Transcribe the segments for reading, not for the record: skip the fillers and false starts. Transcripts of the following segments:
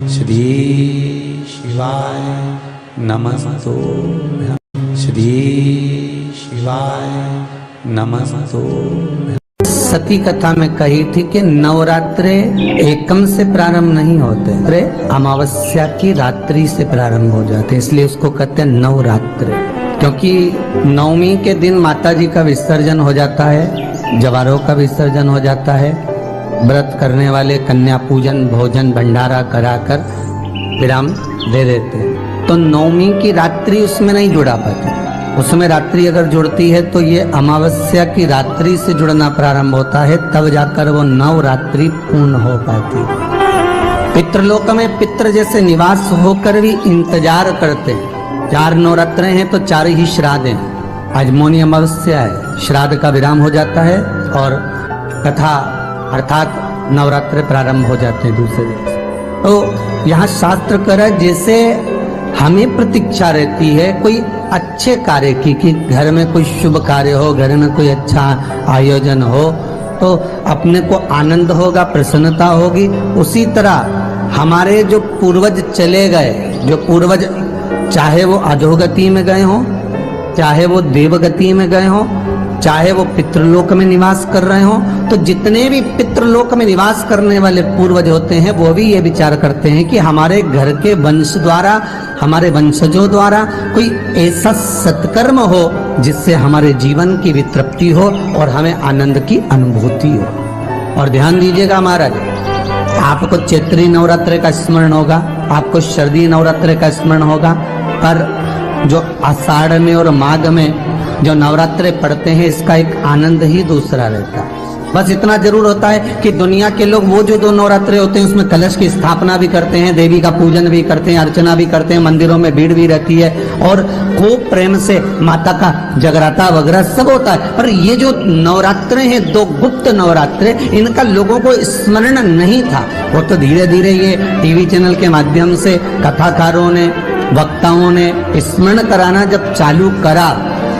श्री शिवाय नमस्तुभ्यं। श्री शिवाय नमस्तुभ्यं। सती कथा में कही थी कि नवरात्रे एकम से प्रारंभ नहीं होते, अमावस्या की रात्रि से प्रारंभ हो जाते, इसलिए उसको कहते हैं नवरात्रे। क्योंकि नवमी के दिन माता जी का विसर्जन हो जाता है, जवारों का विसर्जन हो जाता है, व्रत करने वाले कन्या पूजन भोजन भंडारा कराकर विराम दे देते हैं। तो नवमी की रात्रि उसमें नहीं जुड़ा पाती, उसमें रात्रि अगर जुड़ती है तो ये अमावस्या की रात्रि से जुड़ना प्रारंभ होता है, तब जाकर वो नवरात्रि पूर्ण हो पाती है। पितृलोक में पितृ जैसे निवास होकर भी इंतजार करते हैं। 4 नवरात्रे हैं तो 4 ही श्राद्ध हैं। आज मौनी अमावस्या है, श्राद्ध का विराम हो जाता है और कथा अर्थात नवरात्रे प्रारंभ हो जाते हैं दूसरे दिन। तो यहाँ शास्त्र कह रहा है जैसे हमें प्रतीक्षा रहती है कोई अच्छे कार्य की, कि घर में कोई शुभ कार्य हो, घर में कोई अच्छा आयोजन हो तो अपने को आनंद होगा, प्रसन्नता होगी। उसी तरह हमारे जो पूर्वज चले गए, जो पूर्वज चाहे वो अधोगति में गए हों, चाहे वो देवगति में गए हों, चाहे वो पितृलोक में निवास कर रहे हों, तो जितने भी पितृलोक में निवास करने वाले पूर्वज होते हैं वो भी ये विचार करते हैं कि हमारे घर के वंश द्वारा, हमारे वंशजों द्वारा कोई ऐसा सत्कर्म हो जिससे हमारे जीवन की वितृप्ति हो और हमें आनंद की अनुभूति हो। और ध्यान दीजिएगा महाराज, आपको चैत्री नवरात्रे का स्मरण होगा, आपको शरदी नवरात्रे का स्मरण होगा, पर जो आषाढ़ में और माघ में जो नवरात्रे पढ़ते हैं इसका एक आनंद ही दूसरा रहता है। बस इतना जरूर होता है कि दुनिया के लोग वो जो 2 नवरात्रे होते हैं उसमें कलश की स्थापना भी करते हैं, देवी का पूजन भी करते हैं, अर्चना भी करते हैं, मंदिरों में भीड़ भी रहती है और खूब प्रेम से माता का जगराता वगैरह सब होता है। पर ये जो नवरात्रे हैं 2 गुप्त नवरात्रे, इनका लोगों को स्मरण नहीं था। वो तो धीरे धीरे ये टीवी चैनल के माध्यम से कथाकारों ने, वक्ताओं ने स्मरण कराना जब चालू करा,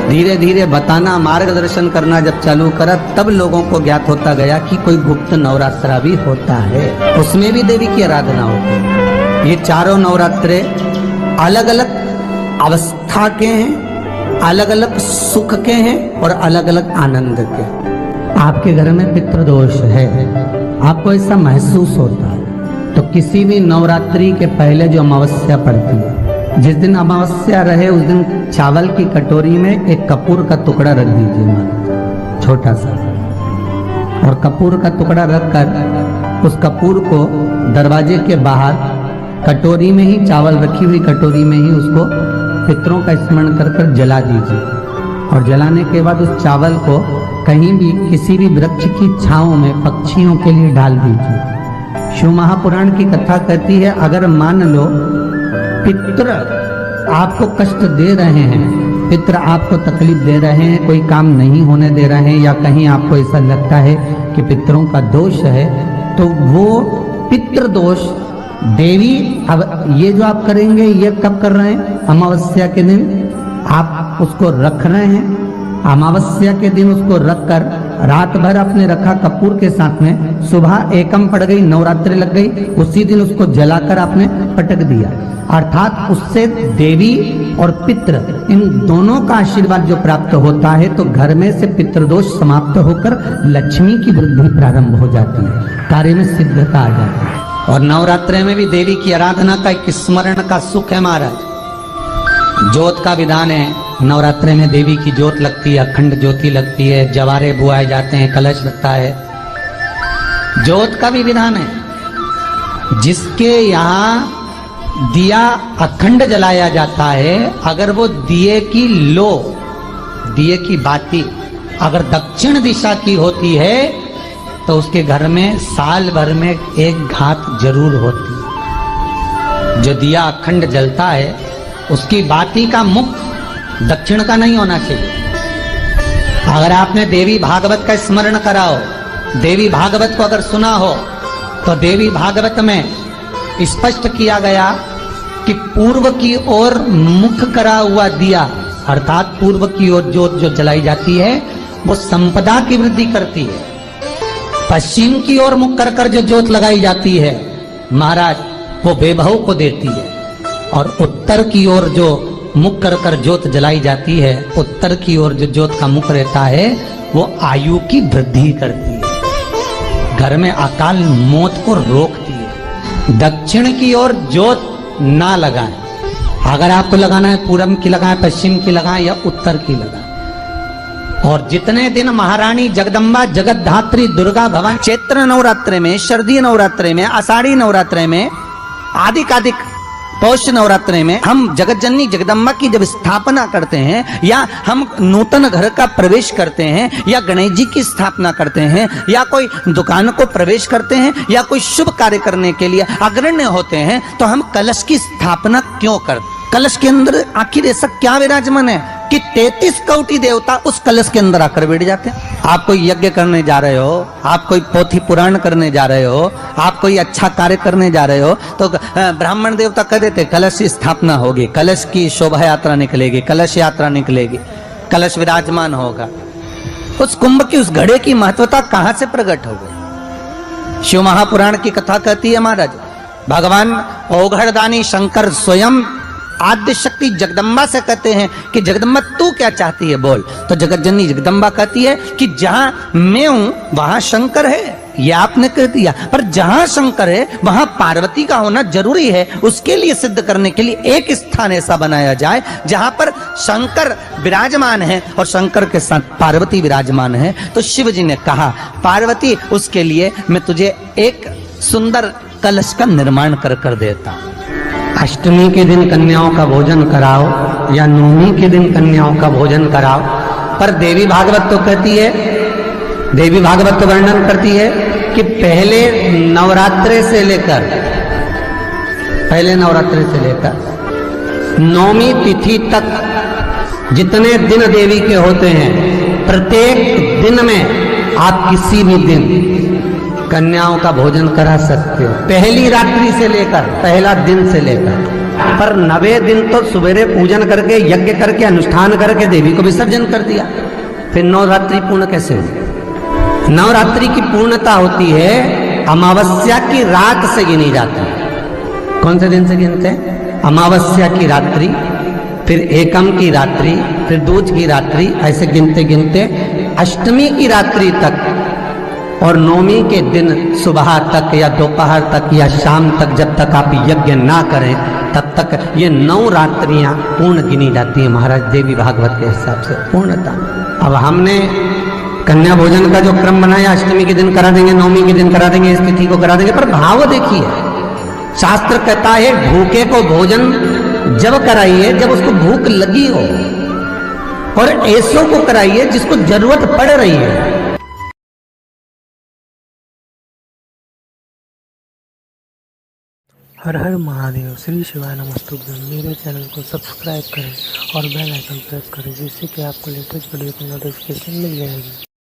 धीरे धीरे बताना, मार्गदर्शन करना जब चालू करा, तब लोगों को ज्ञात होता गया कि कोई गुप्त नवरात्रा भी होता है, उसमें भी देवी की आराधना होती है। ये 4 नवरात्रे अलग अलग अवस्था के हैं, अलग अलग सुख के हैं और अलग अलग आनंद के। आपके घर में पितृदोष है, आपको ऐसा महसूस होता है, तो किसी भी नवरात्रि के पहले जो अमावस्या पड़ती है, जिस दिन अमावस्या रहे उस दिन चावल की कटोरी में एक कपूर का टुकड़ा रख दीजिए, छोटा सा, और कपूर का टुकड़ा रखकर उस कपूर को दरवाजे के बाहर कटोरी में ही, चावल रखी हुई कटोरी में ही उसको पितरों का स्मरण कर कर जला दीजिए। और जलाने के बाद उस चावल को कहीं भी किसी भी वृक्ष की छांव में पक्षियों के लिए डाल दीजिए। शिव महापुराण की कथा कहती है, अगर मान लो पितृ आपको कष्ट दे रहे हैं, पितृ आपको तकलीफ दे रहे हैं, कोई काम नहीं होने दे रहे हैं, या कहीं आपको ऐसा लगता है कि पितरों का दोष है, तो वो पितृ दोष देवी, अब ये जो आप करेंगे ये कब कर रहे हैं? अमावस्या के दिन आप उसको रख रहे हैं, अमावस्या के दिन उसको रखकर रात भर आपने रखा कपूर के साथ में, सुबह एकम पड़ गई, नवरात्रि लग गई, उसी दिन उसको जलाकर आपने पटक दिया। अर्थात उससे देवी और पितृ इन दोनों का आशीर्वाद जो प्राप्त होता है, तो घर में से पितृदोष समाप्त होकर लक्ष्मी की वृद्धि प्रारंभ हो जाती है, कार्य में सिद्धता आ जाती है। और नवरात्रे में भी देवी की आराधना का एक स्मरण का सुख है महाराज। ज्योत का विधान है, नवरात्रे में देवी की ज्योत लगती है, अखंड ज्योति लगती है, जवारे बुआए जाते हैं, कलश लगता है, ज्योत का भी विधान है। जिसके यहाँ दिया अखंड जलाया जाता है, अगर वो दिए की लो, दिए की बाती अगर दक्षिण दिशा की होती है तो उसके घर में साल भर में एक घात जरूर होती है। जो दिया अखंड जलता है उसकी बाती का मुख दक्षिण का नहीं होना चाहिए। अगर आपने देवी भागवत का स्मरण करा हो, देवी भागवत को अगर सुना हो, तो देवी भागवत में स्पष्ट किया गया कि पूर्व की ओर मुख करा हुआ दिया, अर्थात पूर्व की ओर ज्योत जो जलाई जाती है वो संपदा की वृद्धि करती है। पश्चिम की ओर मुख कर कर जो ज्योत लगाई जाती है महाराज, वो बेभव को देती है, और उत्तर की ओर जो मुख कर कर ज्योत जलाई जाती है, उत्तर की ओर जो ज्योत का मुख रहता है वो आयु की वृद्धि करती है, घर में अकाल मौत को रोकती है। दक्षिण की ओर ज्योत ना लगाएं, अगर आपको लगाना है पूरब की लगाएं, पश्चिम की लगाएं या उत्तर की लगाएं। और जितने दिन महारानी जगदम्बा जगतधात्री दुर्गा भवानी चैत्र नवरात्रि में, शरदीय नवरात्रि में, आषाढ़ी नवरात्रि में, आदिक पौष नवरात्रि में हम जगत जननी जगदम्बा की जब स्थापना करते हैं, या हम नूतन घर का प्रवेश करते हैं, या गणेश जी की स्थापना करते हैं, या कोई दुकान को प्रवेश करते हैं, या कोई शुभ कार्य करने के लिए अग्रण्य होते हैं, तो हम कलश की स्थापना क्यों करते? कलश के अंदर आखिर ऐसा क्या विराजमान है कि 33 कोटि देवता उस कलश के अंदर आकर बैठ जाते हैं? आप कोई यज्ञ करने जा रहे हो, आप कोई पोथी पुराण करने जा रहे हो, आप कोई अच्छा कार्य करने जा रहे हो, तो ब्राह्मण देवता कह देते कलश की स्थापना होगी, कलश की शोभा यात्रा निकलेगी, कलश यात्रा निकलेगी, कलश विराजमान होगा। उस कुंभ की, उस घड़े की महत्वता कहां से प्रकट हो गई? शिव महापुराण की कथा कहती है महाराज, भगवान ओघड़दानी शंकर स्वयं आद्य शक्ति जगदम्बा से कहते हैं कि जगदम्बा तू क्या चाहती है बोल। तो जगत जननी जगदम्बा कहती है कि जहां मैं हूं वहां शंकर है, ये आपने कह दिया, पर जहां शंकर है वहां पार्वती का होना जरूरी है। उसके लिए सिद्ध करने के लिए एक स्थान ऐसा बनाया जाए जहां पर शंकर विराजमान है और शंकर के साथ पार्वती विराजमान है। तो शिव जी ने कहा पार्वती, उसके लिए मैं तुझे एक सुंदर कलश का निर्माण कर कर देता हूं। अष्टमी के दिन कन्याओं का भोजन कराओ या नवमी के दिन कन्याओं का भोजन कराओ, पर देवी भागवत तो कहती है, देवी भागवत तो वर्णन करती है कि पहले नवरात्रि से लेकर नवमी तिथि तक जितने दिन देवी के होते हैं, प्रत्येक दिन में आप किसी भी दिन कन्याओं का भोजन करा सकते हो, पहली रात्रि से लेकर, पहला दिन से लेकर। पर 9वें दिन तो सवेरे पूजन करके, यज्ञ करके, अनुष्ठान करके देवी को विसर्जन कर दिया, फिर नवरात्रि पूर्ण कैसे हुई? नवरात्रि की पूर्णता होती है अमावस्या की रात से गिनी जाती है। कौन से दिन से गिनते हैं? अमावस्या की रात्रि, फिर एकम की रात्रि, फिर दूज की रात्रि, ऐसे गिनते गिनते अष्टमी की रात्रि तक और नवमी के दिन सुबह तक या दोपहर तक या शाम तक, जब तक आप यज्ञ ना करें तब तक ये 9 रात्रियां पूर्ण गिनी जाती है महाराज देवी भागवत के हिसाब से पूर्णता। अब हमने कन्या भोजन का जो क्रम बनाया, अष्टमी के दिन करा देंगे, नवमी के दिन करा देंगे, इस तिथि को करा देंगे, पर भाव देखिए, शास्त्र कहता है भूखे को भोजन जब कराइए जब उसको भूख लगी हो, और ऐसों को कराइए जिसको जरूरत पड़ रही है। हर हर महादेव, श्री शिवाय नमस्तुभ्यं। मेरे चैनल को सब्सक्राइब करें और बेल आइकन प्रेस करें, जिससे कि आपको लेटेस्ट वीडियो की नोटिफिकेशन मिल जाएगी।